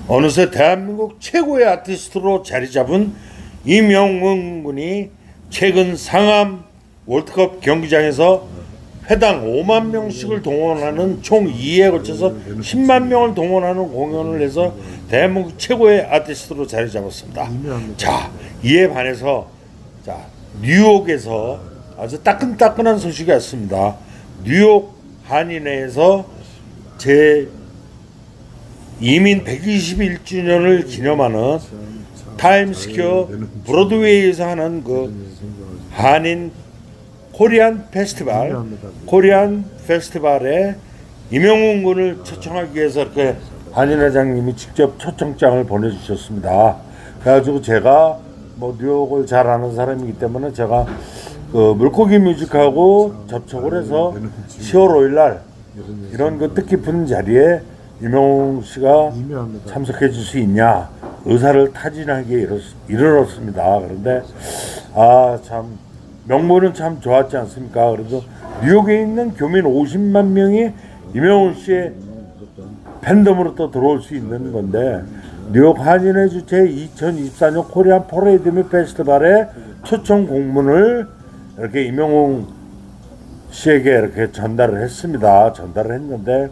어느새 대한민국 최고의 아티스트로 자리 잡은 임영웅 군이 최근 상암 월드컵 경기장에서 회당 5만 명씩을 동원하는 총 2회에 걸쳐서 10만 명을 동원하는 공연을 해서 대한민국 최고의 아티스트로 자리 잡았습니다. 자, 이에 반해서 뉴욕에서 아주 따끈따끈한 소식이 왔습니다. 뉴욕 한인회에서 제 이민 121주년을 기념하는 타임스퀘어 브로드웨이에서 하는 그 한인 코리안 페스티벌에 임영웅 군을 초청하기 위해서 이렇게 한인 회장님이 직접 초청장을 보내주셨습니다. 그래가지고 제가 뭐 뉴욕을 잘 아는 사람이기 때문에 제가 그 물고기 뮤직하고 접촉을 해서 10월 5일날 이런 그 뜻깊은 자리에 임영웅 씨가 참석해 줄 수 있냐 의사를 타진하게 이르렀습니다. 그런데 참 명분은 참 좋았지 않습니까? 그래서 뉴욕에 있는 교민 50만 명이 임영웅 씨의 팬덤으로 또 들어올 수 있는 건데, 뉴욕 한인회 주최 2024년 코리안 퍼레이드 및 페스티벌의 초청 공문을 이렇게 임영웅 씨에게 이렇게 전달을 했습니다. 전달을 했는데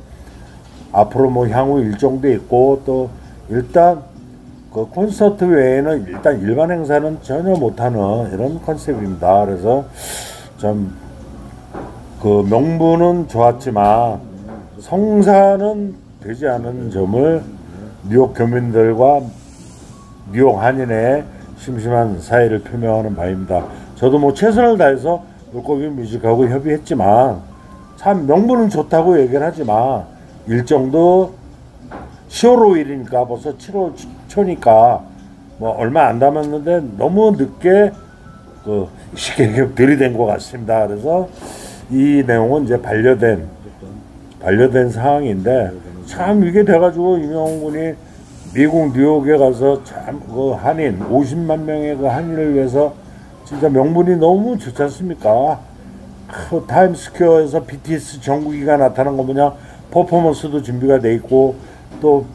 앞으로 뭐 향후 일정도 있고, 또 일단 그 콘서트 외에는 일단 일반 행사는 전혀 못하는 이런 컨셉입니다. 그래서 좀 그 명분은 좋았지만 성사는 되지 않은 점을 뉴욕 교민들과 뉴욕 한인의 심심한 사의를 표명하는 바입니다. 저도 뭐 최선을 다해서 물고기 뮤직하고 협의했지만 참 명분은 좋다고 얘기를 하지만 일정도 10월 5일이니까 벌써 7월 초니까 뭐 얼마 안 남았는데 너무 늦게 그 시계격 들이댄 것 같습니다. 그래서 이 내용은 이제 반려된 상황인데, 참 이게 돼가지고 임영웅 군이 미국 뉴욕에 가서 참 그 한인 50만 명의 그 한인을 위해서 진짜 명분이 너무 좋지 않습니까? 그 타임스퀘어에서 BTS 정국이가 나타난 거 뭐냐 퍼포먼스도 준비가 돼 있고, 또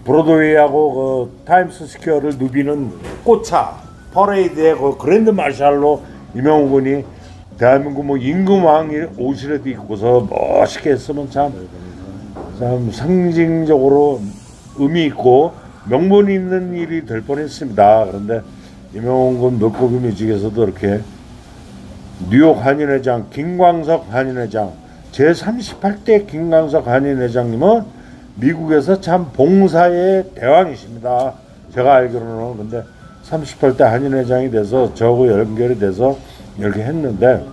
브로드웨이하고 그 타임스 스퀘어를 누비는 꽃차 퍼레이드의 그 그랜드 마샬로 임영웅 군이 대한민국 뭐 임금왕이 옷이라도 입고서 멋있게 했으면 참 상징적으로 의미 있고 명분 있는 일이 될 뻔했습니다. 그런데 임영웅 군 물고기 뮤직에서도 이렇게 뉴욕 한인회장 김광석 한인회장 제38대 김광석 한인회장님은 미국에서 참 봉사의 대왕이십니다. 제가 알기로는. 근데 38대 한인회장이 돼서 저하고 연결이 돼서 이렇게 했는데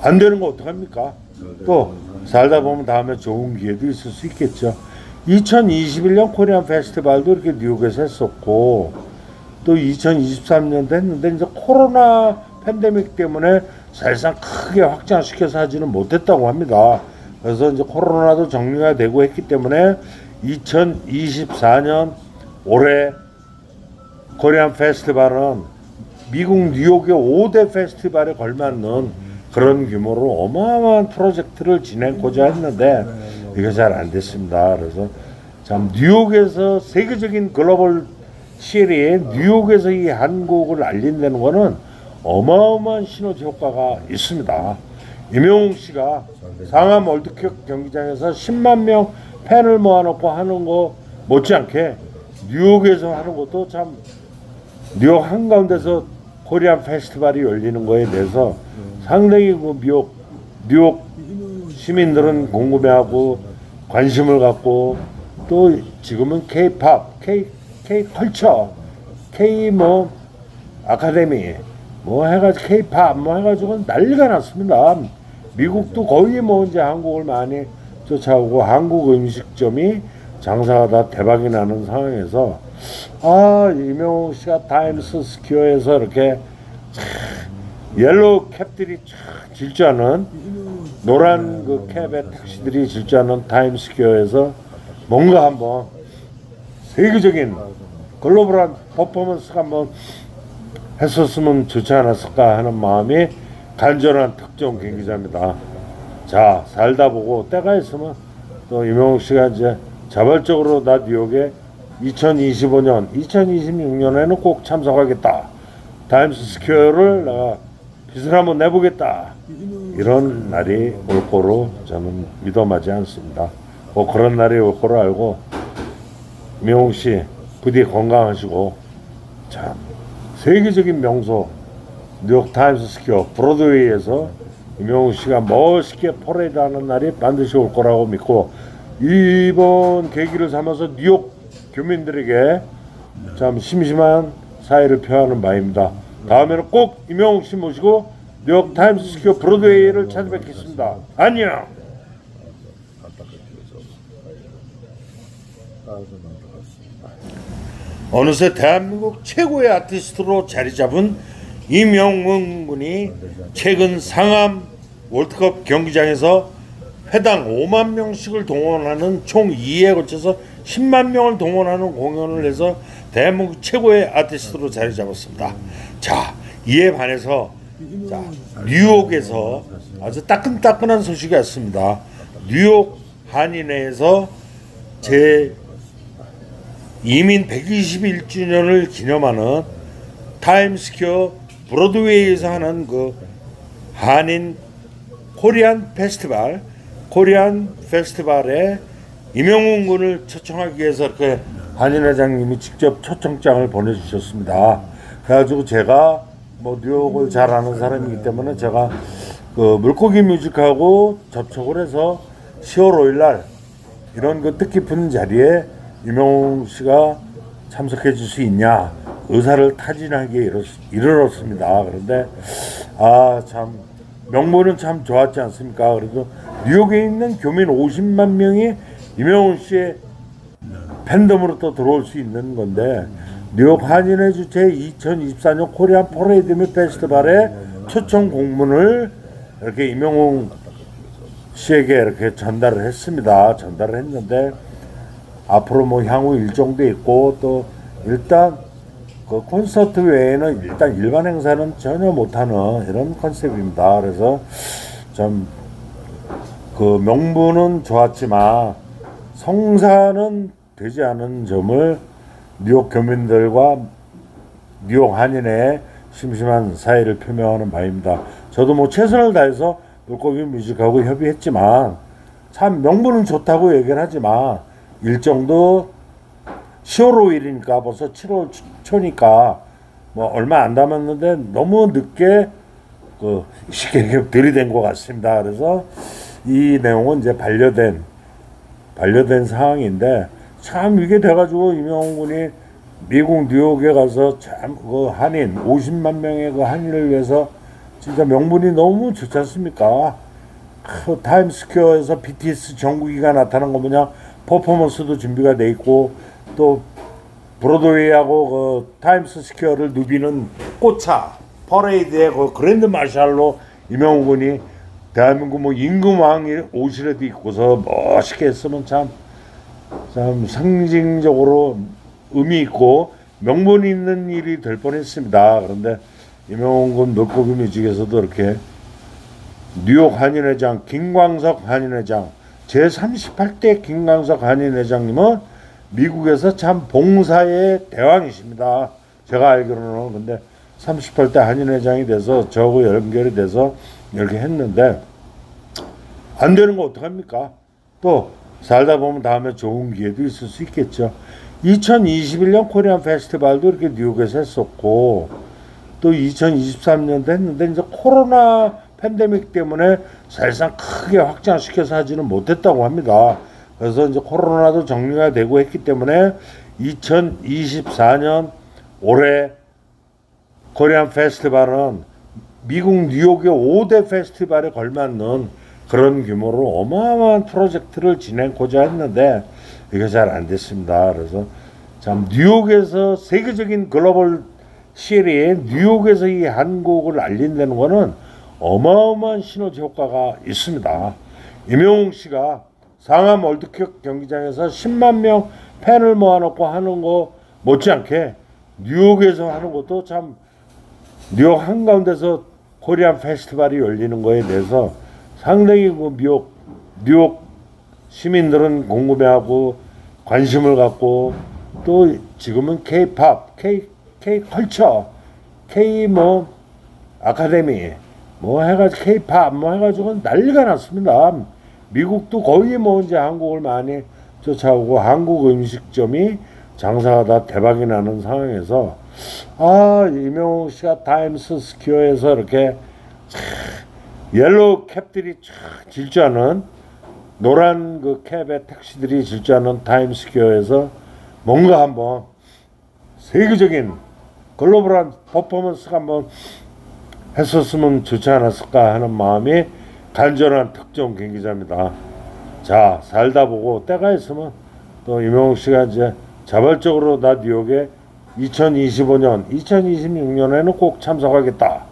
안 되는 거 어떡합니까? 또 살다 보면 다음에 좋은 기회도 있을 수 있겠죠. 2021년 코리안 페스티벌도 이렇게 뉴욕에서 했었고, 또 2023년도 했는데 이제 코로나 팬데믹 때문에 사실상 크게 확장시켜서 하지는 못했다고 합니다. 그래서 이제 코로나도 정리가 되고 했기 때문에 2024년 올해 코리안 페스티벌은 미국 뉴욕의 5대 페스티벌에 걸맞는 그런 규모로 어마어마한 프로젝트를 진행하고자 했는데 이게 잘 안 됐습니다. 그래서 참 뉴욕에서 세계적인 글로벌 시리에 뉴욕에서 이 한국을 알린다는 거는 어마어마한 시너지 효과가 있습니다. 임영웅 씨가 상암 월드컵 경기장에서 10만 명 팬을 모아놓고 하는 거 못지않게 뉴욕에서 하는 것도 참, 뉴욕 한가운데서 코리안 페스티벌이 열리는 거에 대해서 상당히 그 뉴욕 시민들은 궁금해하고 관심을 갖고, 또 지금은 K-팝, K-컬처, K 뭐 아카데미 뭐 해가지고 K-팝 뭐 해가지고 난리가 났습니다. 미국도 거의 뭐 이제 한국을 많이 쫓아오고 한국 음식점이 장사가 다 대박이 나는 상황에서 임영웅 씨가 타임스 스퀘어에서 이렇게 옐로우 캡들이 질주하는, 노란 그 캡의 택시들이 질주하는 타임스 스퀘어에서 뭔가 한번 세계적인 글로벌한 퍼포먼스가 한번 했었으면 좋지 않았을까 하는 마음이 간절한 특종 경기자입니다. 자, 살다 보고 때가 있으면 또 임영웅 씨가 이제 자발적으로 나 뉴욕에 2025년, 2026년에는 꼭 참석하겠다. 타임스 스퀘어를 내가 빚을 한번 내보겠다. 이런 날이 올 거로 저는 믿어마지 않습니다. 그런 날이 올 거로 알고 임영웅 씨 부디 건강하시고 참 세계적인 명소 뉴욕 타임스 스퀘어 브로드웨이에서 임영웅 씨가 멋있게 퍼레이드하는 날이 반드시 올 거라고 믿고 이번 계기를 삼아서 뉴욕 교민들에게 참 심심한 사의를 표하는 바입니다. 다음에는 꼭 임영웅 씨 모시고 뉴욕 타임스 스퀘어 브로드웨이를 찾아뵙겠습니다. 안녕. 어느새 대한민국 최고의 아티스트로 자리 잡은 임영웅 군이 최근 상암 월드컵 경기장에서 회당 5만 명씩을 동원하는 총 2회에 걸쳐서 10만 명을 동원하는 공연을 해서 대한민국 최고의 아티스트로 자리 잡았습니다. 자, 이에 반해서 자, 뉴욕에서 아주 따끈따끈한 소식이 왔습니다. 뉴욕 한인회에서 제 이민 121주년을 기념하는 타임스퀘어 브로드웨이에서 하는 그 한인 코리안 페스티벌에 임영웅 군을 초청하기 위해서 이렇게 한인 회장님이 직접 초청장을 보내주셨습니다. 그래가지고 제가 뭐 뉴욕을 잘 아는 사람이기 때문에 제가 그 물고기 뮤직하고 접촉을 해서 10월 5일 날 이런 그 뜻깊은 자리에 임영웅 씨가 참석해 줄 수 있냐 의사를 타진하게 이르렀습니다. 그런데 참 명분은 참 좋았지 않습니까? 그래도 뉴욕에 있는 교민 50만 명이 임영웅 씨의 팬덤으로 또 들어올 수 있는 건데 뉴욕 한인회 주최 2024년 코리안 퍼레이드 및 페스티벌의 초청 공문을 이렇게 임영웅 씨에게 이렇게 전달을 했습니다. 전달을 했는데 앞으로 뭐 향후 일정도 있고 또 일단 그 콘서트 외에는 일단 일반 행사는 전혀 못하는 이런 컨셉입니다. 그래서 좀 그 명분은 좋았지만 성사는 되지 않은 점을 뉴욕 교민들과 뉴욕 한인회에 심심한 사의를 표명하는 바입니다. 저도 뭐 최선을 다해서 물고기 뮤직하고 협의했지만 참 명분은 좋다고 얘기를 하지만 일정도 10월 5일이니까 벌써 7월 초니까 뭐 얼마 안 남았는데 너무 늦게 그 쉽게 들이댄 것 같습니다. 그래서 이 내용은 이제 반려된 상황인데 참 이게 돼가지고 임영웅 군이 미국 뉴욕에 가서 참 그 한인 50만 명의 그 한인을 위해서 진짜 명분이 너무 좋지 않습니까? 그 타임스퀘어에서 BTS 정국이가 나타난 거 뭐냐 퍼포먼스도 준비가 돼 있고 또 브로드웨이하고 그 타임스 스퀘어를 누비는 꽃차 퍼레이드의 그 그랜드 마샬로 임영웅 군이 대한민국 뭐 임금왕이 옷이라도 입고서 멋있게 했으면 참 상징적으로 의미 있고 명분 있는 일이 될 뻔했습니다. 그런데 임영웅 군 물고기 뮤직에서도 이렇게 뉴욕 한인회장 김광석 한인회장 제38대 김광석 한인회장님은 미국에서 참 봉사의 대왕이십니다. 제가 알기로는. 근데 38대 한인회장이 돼서 저하고 연결이 돼서 이렇게 했는데 안 되는 거 어떡합니까? 또 살다 보면 다음에 좋은 기회도 있을 수 있겠죠. 2021년 코리안 페스티벌도 이렇게 뉴욕에서 했었고 또 2023년도 했는데 이제 코로나 팬데믹 때문에 사실상 크게 확장시켜서 하지는 못했다고 합니다. 그래서 이제 코로나도 정리가 되고 했기 때문에 2024년 올해 코리안 페스티벌은 미국 뉴욕의 5대 페스티벌에 걸맞는 그런 규모로 어마어마한 프로젝트를 진행하고자 했는데 이게 잘 안 됐습니다. 그래서 참 뉴욕에서 세계적인 글로벌 시리에 뉴욕에서 이 한국을 알린다는 거는 어마어마한 시너지 효과가 있습니다. 임영웅 씨가 상암 월드컵 경기장에서 10만 명 팬을 모아놓고 하는 거 못지않게 뉴욕에서 하는 것도 참 뉴욕 한가운데서 코리안 페스티벌이 열리는 거에 대해서 상당히 그 뉴욕 시민들은 궁금해하고 관심을 갖고 또 지금은 K-팝, K-컬처, K 뭐 아카데미 뭐 해가지고 K-팝 뭐 해가지고 난리가 났습니다. 미국도 거의 뭐 이제 한국을 많이 쫓아오고 한국 음식점이 장사가 다 대박이 나는 상황에서 이명웅 씨가 타임스 스퀘어에서 이렇게 옐로우 캡들이 질주하는 노란 그 캡의 택시들이 질주하는 타임스 스퀘어에서 뭔가 한번 세계적인 글로벌한 퍼포먼스가 한번 했었으면 좋지 않았을까 하는 마음이 간절한 특정 경기자입니다. 자, 살다 보고 때가 있으면 또 이명웅 씨가 이제 자발적으로 나 뉴욕에 2025년, 2026년에는 꼭 참석하겠다.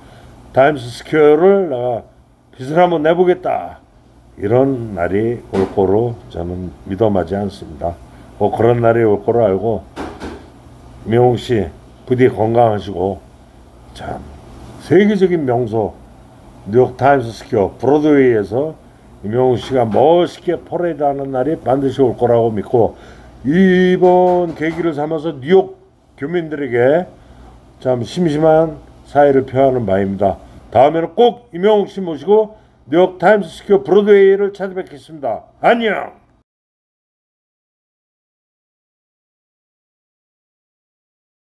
타임스 스퀘어를 내가 빚을 한번 내보겠다. 이런 날이 올 거로 저는 믿어마지 않습니다. 그런 날이 올 거로 알고 이명웅 씨 부디 건강하시고 참 세계적인 명소 뉴욕 타임스 스퀘어 브로드웨이에서 이명웅 씨가 멋있게 퍼레이드하는 날이 반드시 올 거라고 믿고 이번 계기를 삼아서 뉴욕 교민들에게 참 심심한 사의를 표하는 바입니다. 다음에는 꼭 이명웅 씨 모시고 뉴욕 타임스 스퀘어 브로드웨이를 찾아뵙겠습니다. 안녕.